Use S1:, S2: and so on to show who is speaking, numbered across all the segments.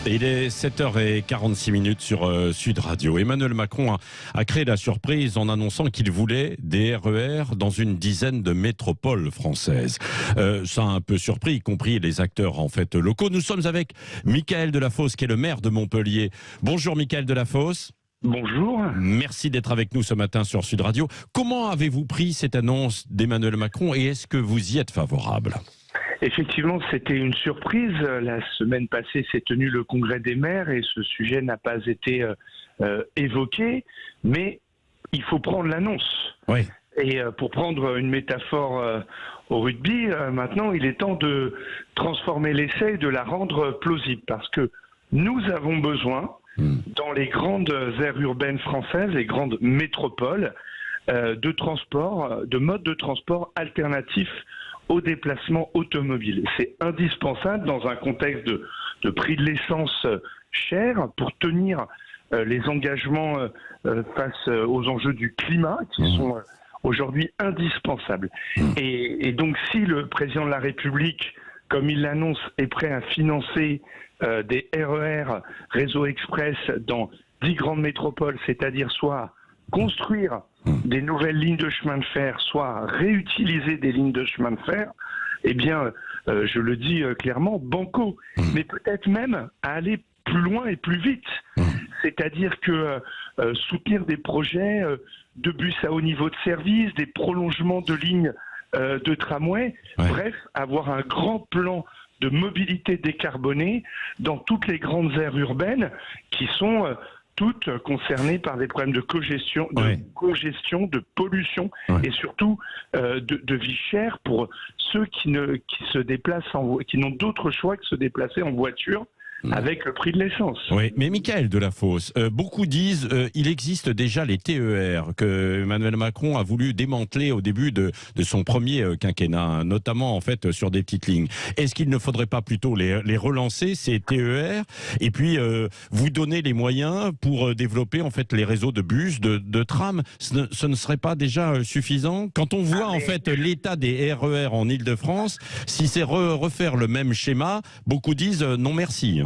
S1: Et il est 7h46 sur Sud Radio. Emmanuel Macron a créé la surprise en annonçant qu'il voulait des RER dans une dizaine de métropoles françaises. Ça a un peu surpris, y compris les acteurs en fait locaux. Nous sommes avec Michaël Delafosse, qui est le maire de Montpellier. Bonjour Michaël Delafosse.
S2: Bonjour.
S1: Merci d'être avec nous ce matin sur Sud Radio. Comment avez-vous pris cette annonce d'Emmanuel Macron et est-ce que vous y êtes favorable ?
S2: Effectivement, c'était une surprise. La semaine passée s'est tenu le congrès des maires et ce sujet n'a pas été évoqué, mais il faut prendre l'annonce.
S1: Oui.
S2: Et pour prendre une métaphore au rugby, maintenant il est temps de transformer l'essai et de la rendre plausible parce que nous avons besoin, dans les grandes aires urbaines françaises, les grandes métropoles, de transport, de modes de transport alternatifs au déplacement automobile. C'est indispensable dans un contexte de prix de l'essence cher pour tenir les engagements face aux enjeux du climat qui sont aujourd'hui indispensables. Et donc si le président de la République, comme il l'annonce, est prêt à financer des RER, réseau express dans 10 grandes métropoles, c'est-à-dire soit construire des nouvelles lignes de chemin de fer, soit réutiliser des lignes de chemin de fer, eh bien, je le dis clairement, banco, mais peut-être même à aller plus loin et plus vite. C'est-à-dire que soutenir des projets de bus à haut niveau de service, des prolongements de lignes de tramway, bref, avoir un grand plan de mobilité décarbonée dans toutes les grandes aires urbaines qui sont toutes concernées par des problèmes de congestion, de pollution et surtout de vie chère pour ceux qui se déplacent qui n'ont d'autre choix que de se déplacer en voiture avec le prix de l'essence. Oui,
S1: mais Michaël Delafosse, beaucoup disent il existe déjà les TER que Emmanuel Macron a voulu démanteler au début de son premier quinquennat, notamment en fait sur des petites lignes. Est-ce qu'il ne faudrait pas plutôt les relancer, ces TER, et puis vous donner les moyens pour développer en fait les réseaux de bus, de trams? Ce ne serait pas déjà suffisant? Quand on voit en fait l'état des RER en Île-de-France, si c'est refaire le même schéma, beaucoup disent non merci.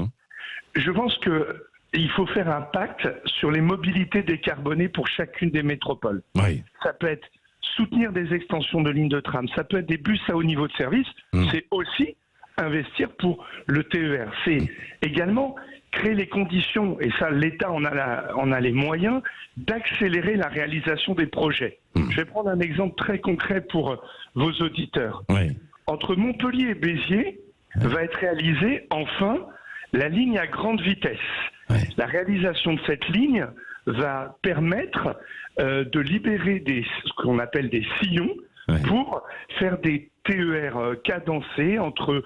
S2: Je pense qu'il faut faire un pacte sur les mobilités décarbonées pour chacune des métropoles. Oui. Ça peut être soutenir des extensions de lignes de tram, ça peut être des bus à haut niveau de service, c'est aussi investir pour le TER. C'est également créer les conditions, et ça l'État en a les moyens, d'accélérer la réalisation des projets. Je vais prendre un exemple très concret pour vos auditeurs. Oui. Entre Montpellier et Béziers va être réalisée enfin la ligne à grande vitesse. La réalisation de cette ligne va permettre de libérer ce qu'on appelle des sillons pour faire des TER cadencés entre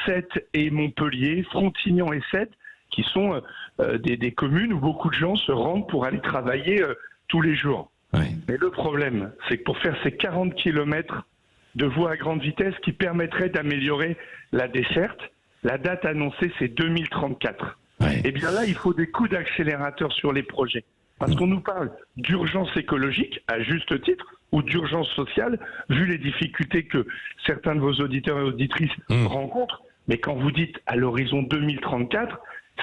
S2: Sète et Montpellier, Frontignan et Sète, qui sont des communes où beaucoup de gens se rendent pour aller travailler tous les jours. Mais le problème, c'est que pour faire ces 40 km de voies à grande vitesse qui permettraient d'améliorer la desserte, la date annoncée, c'est 2034. Et bien là, il faut des coups d'accélérateur sur les projets. Parce qu'on nous parle d'urgence écologique, à juste titre, ou d'urgence sociale, vu les difficultés que certains de vos auditeurs et auditrices rencontrent. Mais quand vous dites à l'horizon 2034,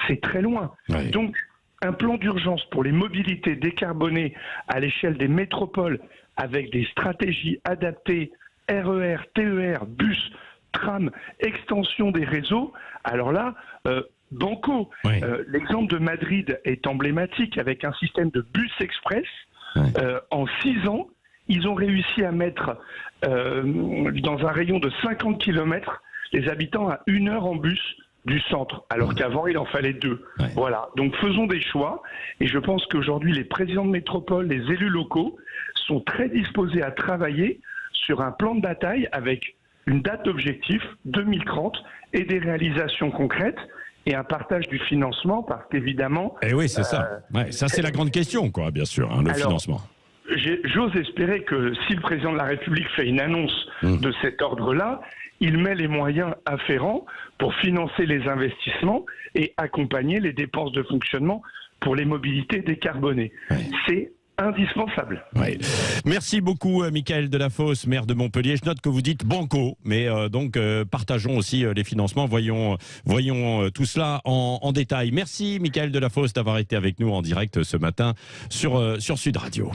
S2: c'est très loin. Donc, un plan d'urgence pour les mobilités décarbonées à l'échelle des métropoles, avec des stratégies adaptées, RER, TER, bus, tram, extension des réseaux, alors là, banco. L'exemple de Madrid est emblématique avec un système de bus express. En 6 ans, ils ont réussi à mettre dans un rayon de 50 km les habitants à 1 heure en bus du centre, alors qu'avant il en fallait 2. Voilà, donc faisons des choix et je pense qu'aujourd'hui les présidents de métropole, les élus locaux sont très disposés à travailler sur un plan de bataille avec une date d'objectif, 2030, et des réalisations concrètes, et un partage du financement, parce qu'évidemment...
S1: Et oui, c'est ça. Ça, c'est la grande question, quoi, bien sûr, le financement.
S2: J'ose espérer que si le président de la République fait une annonce de cet ordre-là, il met les moyens afférents pour financer les investissements et accompagner les dépenses de fonctionnement pour les mobilités décarbonées. C'est indispensable.
S1: Ouais. Merci beaucoup, Michael Delafosse, maire de Montpellier. Je note que vous dites banco, mais partageons aussi les financements. Voyons tout cela en détail. Merci, Michael Delafosse, d'avoir été avec nous en direct ce matin sur Sud Radio.